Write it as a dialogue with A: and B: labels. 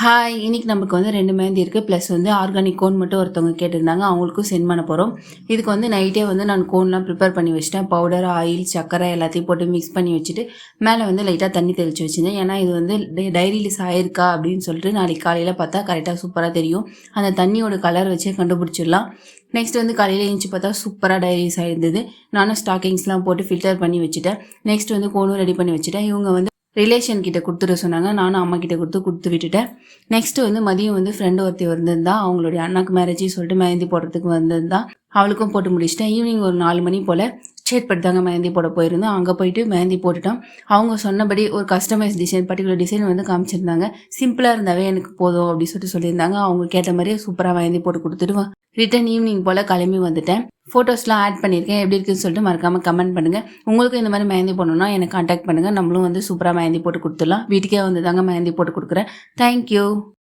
A: Hi! இன்னைக்கு நமக்கு வந்து 2 மெஹந்தி இருக்குது. ப்ளஸ் வந்து ஆர்கானிக் கோன் மட்டும் ஒருத்தவங்க கேட்டிருந்தாங்க. அவங்களுக்கும் சென்ட் பண்ண போகிறோம். இதுக்கு வந்து நைட்டே வந்து நான் கோன்லாம் ப்ரிப்பேர் பண்ணி வச்சுட்டேன். பவுடர், ஆயில், சர்க்கரை எல்லாத்தையும் போட்டு மிக்ஸ் பண்ணி வச்சுட்டு, மேலே வந்து லைட்டாக தண்ணி தெளித்து வச்சுருந்தேன். ஏன்னா இது வந்து டைரிலீஸ் ஆயிருக்கா அப்படின்னு சொல்லிட்டு நாளைக்கு காலையில் பார்த்தா கரெக்டாக சூப்பராக தெரியும். அந்த தண்ணியோட கலர் வச்சே கண்டுபிடிச்சிடலாம். நெக்ஸ்ட் வந்து காலையில் எழுந்துச்சி பார்த்தா சூப்பராக டைரிஸ் ஆயிருந்தது. நானும் ஸ்டாக்கிங்ஸ்லாம் போட்டு ஃபில்டர் பண்ணி வச்சுட்டேன். நெக்ஸ்ட் வந்து கோனும் ரெடி பண்ணி வச்சுட்டேன். இவங்க வந்து ரிலேஷன் கிட்ட கொடுத்துட சொன்னாங்க. நானும் அம்மா கிட்ட கொடுத்து விட்டுட்டேன். நெக்ஸ்ட் வந்து மதியம் வந்து ஃப்ரெண்டு ஒருத்தி வந்திருந்தா. அவங்களுடைய அண்ணாக்கு மேரேஜ் சொல்லிட்டு மெஹந்தி போடுறதுக்கு வந்திருந்தா. அவளுக்கும் போட்டு முடிச்சிட்டேன். ஈவினிங் ஒரு 4 மணி போல் சேட்பட்டு தாங்க மெஹந்தி போட போயிருந்தோம். அங்கே போயிட்டு மெஹந்தி போட்டுட்டோம். அவங்க சொன்னபடி ஒரு கஸ்டமைஸ் டிசைன், பர்டிகுலர் டிசைன் வந்து காமிச்சிருந்தாங்க. சிம்பிளாக இருந்தாவே எனக்கு போதும் அப்படி சொல்லியிருந்தாங்க. அவங்க கேட்ட மாதிரியே சூப்பராக மெஹந்தி போட்டு கொடுத்துட்டு ரிட்டன் ஈவினிங் போல் கிளம்பி வந்துட்டேன். ஃபோட்டோஸ்லாம் ஆட் பண்ணியிருக்கேன். எப்படி இருக்குன்னு சொல்லிட்டு மறக்காமல் கமெண்ட் பண்ணுங்கள். உங்களுக்கும் இந்த மாதிரி மெஹந்தி போடணும்னா எனக்கு கான்டாக்ட் பண்ணுங்கள். நம்மளும் வந்து சூப்பராக மெஹந்தி போட்டு கொடுத்துடலாம். வீட்டுக்கே வந்து தாங்க மெஹந்தி போட்டு கொடுக்குறேன். தேங்க்யூ.